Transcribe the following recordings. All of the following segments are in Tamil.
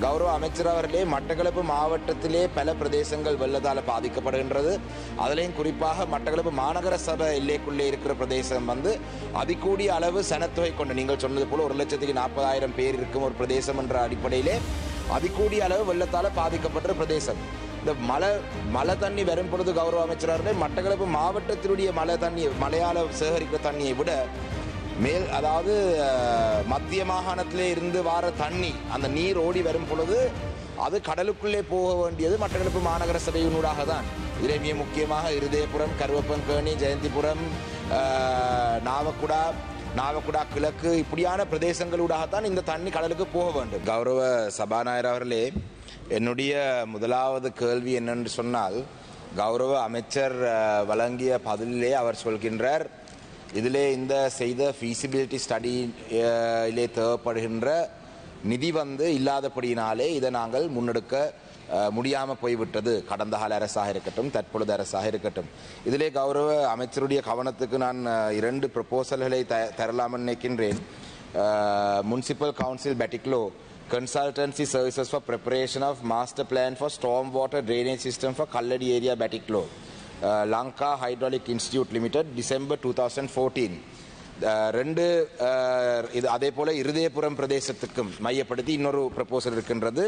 கௌரவ அமைச்சர் அவர்களே, மட்டக்களப்பு மாவட்டத்திலே பல பிரதேசங்கள் வெள்ளத்தால் பாதிக்கப்படுகின்றது. அதிலேயும் குறிப்பாக மட்டக்களப்பு மாநகர சபை எல்லைக்குள்ளே இருக்கிற பிரதேசம் வந்து அதிகூடிய அளவு சனத்தொகை கொண்டு, நீங்கள் சொன்னது போல 1,40,000 பேர் இருக்கும் ஒரு பிரதேசம் என்ற அடிப்படையிலே அதிகூடிய அளவு வெள்ளத்தால் பாதிக்கப்பட்ட பிரதேசம். இந்த மழை தண்ணி வரும் பொழுது கௌரவ அமைச்சர் அவர்களே, மட்டக்களப்பு மாவட்டத்தினுடைய மழையால் சேகரிக்கிற தண்ணியை விட அதாவது மத்திய மாகாணத்திலே இருந்து வார தண்ணி, அந்த நீர் ஓடி வரும் பொழுது அது கடலுக்குள்ளே போக வேண்டியது மட்டக்களப்பு மாநகர சபையினூடாக தான். இதிலே மிக முக்கியமாக இருதயபுரம், கருவப்பன்கேணி, ஜெயந்திபுரம், நாவக்குடா கிழக்கு இப்படியான பிரதேசங்களூடாகத்தான் இந்த தண்ணி கடலுக்கு போக வேண்டும். கௌரவ சபாநாயகர் அவர்களே, என்னுடைய முதலாவது கேள்வி என்னென்று சொன்னால், கௌரவ அமைச்சர் வழங்கிய பதிலே அவர் சொல்கின்றார், இதிலே இந்த செய்த ஃபீசிபிலிட்டி ஸ்டடியிலே தேவைப்படுகின்ற நிதி வந்து இல்லாதபடியினாலே இதை நாங்கள் முன்னெடுக்க முடியாமல் போய்விட்டது. கடந்த கால அரசாக இருக்கட்டும், தற்பொழுது அரசாக இருக்கட்டும். இதிலே கௌரவ அமைச்சருடைய கவனத்துக்கு நான் 2 ப்ரொபோசல்களை தரலாம்னு நினைக்கின்றேன். Municipal council Batticaloa consultancy services for preparation of master plan for storm water drainage system for Kalladi area Batiklo, Lanka Hydraulic Institute Limited, December 2014. இது அதே போல இருதயபுரம் பிரதேசத்துக்கும் மையப்படுத்தி இன்னொரு ப்ரப்போசல் இருக்கின்றது.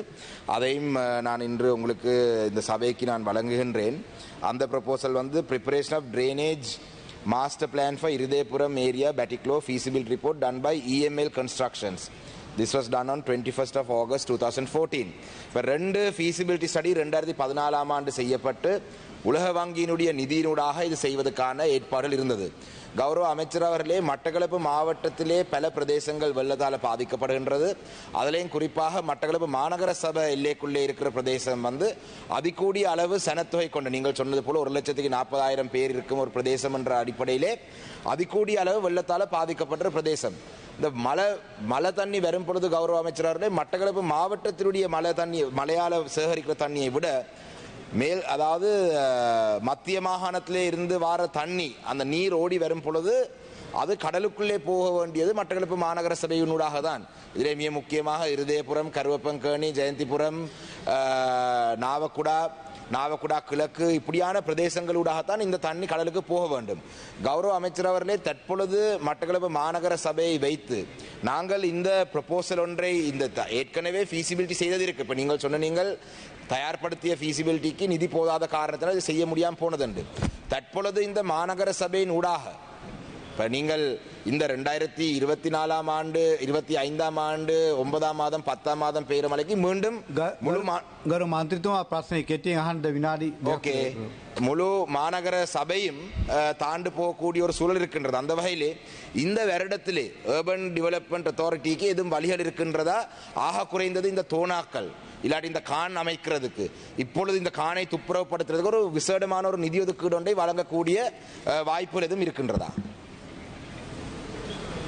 அதையும் நான் இன்று உங்களுக்கு இந்த சபைக்கு நான் வழங்குகின்றேன். அந்த ப்ரப்போசல் வந்து preparation of drainage master plan for Iruthayapuram area Batiklo feasibility report done by EML Constructions. This was done on 21st of August 2014. இப்போ 2 feasibility study 2014ஆம் ஆண்டு செய்யப்பட்டு உலக வங்கியினுடைய நிதியினூடாக இது செய்வதற்கான ஏற்பாடுகள் இருந்தது. கௌரவ அமைச்சர் அவர்களே, மட்டக்களப்பு மாவட்டத்திலே பல பிரதேசங்கள் வெள்ளத்தால் பாதிக்கப்படுகின்றது. அதிலேயும் குறிப்பாக மட்டக்களப்பு மாநகர சபை எல்லைக்குள்ளே இருக்கிற பிரதேசம் வந்து அதிகூடிய அளவு சனத்தொகை கொண்டு, நீங்கள் சொன்னது போல 1,40,000 பேர் இருக்கும் ஒரு பிரதேசம் என்ற அடிப்படையிலே அதிகூடிய அளவு வெள்ளத்தால் பாதிக்கப்பட்ட பிரதேசம். இந்த மழை தண்ணி வரும் பொழுது கௌரவ அமைச்சர் அவர்களே, மட்டக்களப்பு மாவட்டத்தினுடைய மழையால் சேகரிக்கிற தண்ணியை விட அதாவது மத்திய மாகாணத்திலே இருந்து வார தண்ணி, அந்த நீர் ஓடி வரும் பொழுது அது கடலுக்குள்ளே போக வேண்டியது மட்டக்களப்பு மாநகர சபையினூடாக தான். இதிலே மிக முக்கியமாக இருதயபுரம், கருவப்பன்கேணி, ஜெயந்திபுரம், நாவக்குடா கிழக்கு இப்படியான பிரதேசங்களூடாகத்தான் இந்த தண்ணி கடலுக்கு போக வேண்டும். கௌரவ அமைச்சர் அவர்களே, தற்பொழுது மட்டக்களப்பு மாநகர சபையை வைத்து நாங்கள் இந்த ப்ரொபோசல் ஒன்றை ஏற்கனவே ஃபீசிபிலிட்டி செய்தது இருக்கு. இப்போ நீங்கள் சொன்ன நீங்கள் தயார்படுத்திய ஃபீசிபிலிட்டிக்கு நிதி போதாத காரணத்தினால் இது செய்ய முடியாமல் போனதுண்டு. தற்பொழுது இந்த மாநகர சபையின் ஊடாக இப்போ நீங்கள் இந்த 2024ஆம் ஆண்டு 25ஆம் ஆண்டு 9ஆம் மாதம் 10ஆம் மாதம் பெய்கிற மழைக்கு மீண்டும் ගරු මන්ත්‍රීතුමා ප්‍රශ්නේ කෙටියෙන් අහන්න විනාඩි ஓகே முழு மாநகர சபையும் தாண்டு போகக்கூடிய ஒரு சூழல் இருக்கின்றது. அந்த வகையிலே இந்த வருடத்திலே அர்பன் டெவலப்மெண்ட் அத்தாரிட்டிக்கு எதுவும் வழிகள் இருக்கின்றதா? ஆக குறைந்தது இந்த தோணாக்கள் இல்லாட்டி இந்த கான் அமைக்கிறதுக்கு, இப்பொழுது இந்த கானை துப்புரவுப்படுத்துறதுக்கு ஒரு விசேடமான ஒரு நிதி ஒதுக்கீடு ஒன்றை வழங்கக்கூடிய வாய்ப்புகள் எதுவும் இருக்கின்றதா?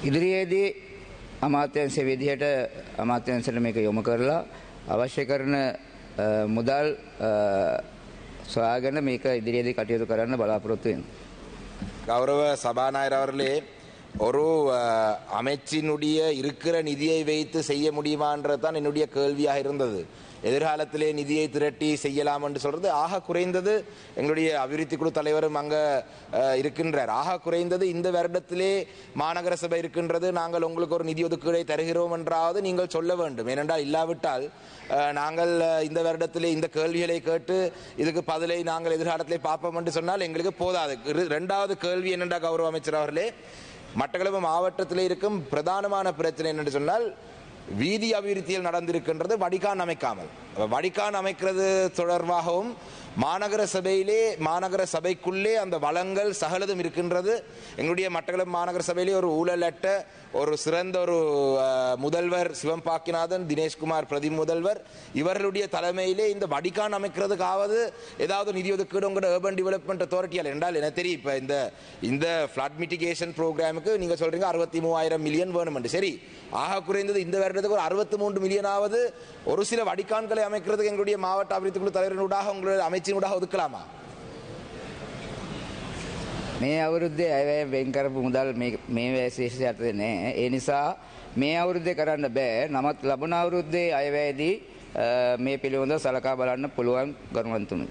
ඉදිරියේදී අමාත්‍යංශ විදිහට අමාත්‍යංශයට මේක යොමු කරලා අවශ්‍ය කරන මුදල් සොයාගෙන මේක ඉදිරියේදී කටයුතු කරන්න බලාපොරොත්තු වෙනවා. கௌரவ சபாநாயகர் அவர்களே, ஒரு அமைச்சினுடைய இருக்கிற நிதியை வைத்து செய்ய முடியுமான்றது தான் என்னுடைய கேள்வியாக இருந்தது. எதிர்காலத்திலே நிதியை திரட்டி செய்யலாம் என்று சொல்றது ஆக குறைந்தது எங்களுடைய அபிவிருத்தி குழு தலைவரும் அங்க இருக்கின்றார். ஆக குறைந்தது இந்த வருடத்திலே மாநகர சபை இருக்கின்றது, நாங்கள் உங்களுக்கு ஒரு நிதி ஒதுக்கீடை தருகிறோம் என்றாவது நீங்கள் சொல்ல வேண்டும். ஏனென்றால் இல்லாவிட்டால் நாங்கள் இந்த வருடத்திலே இந்த கேள்விகளை கேட்டு இதுக்கு பதிலை நாங்கள் எதிர்காலத்திலே பார்ப்போம் என்று சொன்னால் எங்களுக்கு போதாது. 2வது கேள்வி என்னென்றா கௌரவ அமைச்சர் அவர்களே, மட்டக்களப்பு மாவட்டத்திலே இருக்கும் பிரதானமான பிரச்சனை என்னென்று சொன்னால் வீதி அபிவிருத்தியில் நடந்திருக்கின்றது வடிகான் அமைக்காமல். வடிகான் அமைக்கிறது தொடர்பாகவும் மாநகர சபைக்குள்ளே அந்த வளங்கள் சகலதும் இருக்கின்றது. எங்களுடைய மட்டக்களப்பு மாநகர சபையிலே ஒரு ஊழலற்ற ஒரு சிறந்த ஒரு முதல்வர் சிவம்பாக்கிநாதன், தினேஷ்குமார் பிரதி முதல்வர், இவர்களுடைய தலைமையிலே இந்த வடிகான் அமைக்கிறதுக்காவது ஏதாவது நிதி ஒதுக்கீடு உங்களோட அர்பன் டெவலப்மெண்ட் அத்தாரிட்டியால் என்றால் என்ன தெரியும். இப்போ இந்த ஃப்ளட் மிட்டிகேஷன் ப்ரோக்ராமுக்கு நீங்கள் சொல்றீங்க 63,000 மில்லியன் வேணும் என்று. சரி, ஆக குறைந்தது இந்த வருடத்துக்கு ஒரு 63 மில்லியனாவது ஒரு சில வடிகான்களை அமைக்கிறதுக்கு எங்களுடைய மாவட்ட அபிவிருத்தி குழு தலைவரினூடாக உங்களுடைய அமைச்சினூடாக ஒதுக்கலாமா? මේ අවුරුද්දේ අයවැය වෙන් කරපු මුදල් මේ විශේෂයට නැහැ. ඒ නිසා මේ අවුරුද්දේ කරන්න බෑ. නමුත් ලබන අවුරුද්දේ අයවැයදී මේ පිළිබඳව සලකා බලන්න පුළුවන් ගරුවන්තුනි.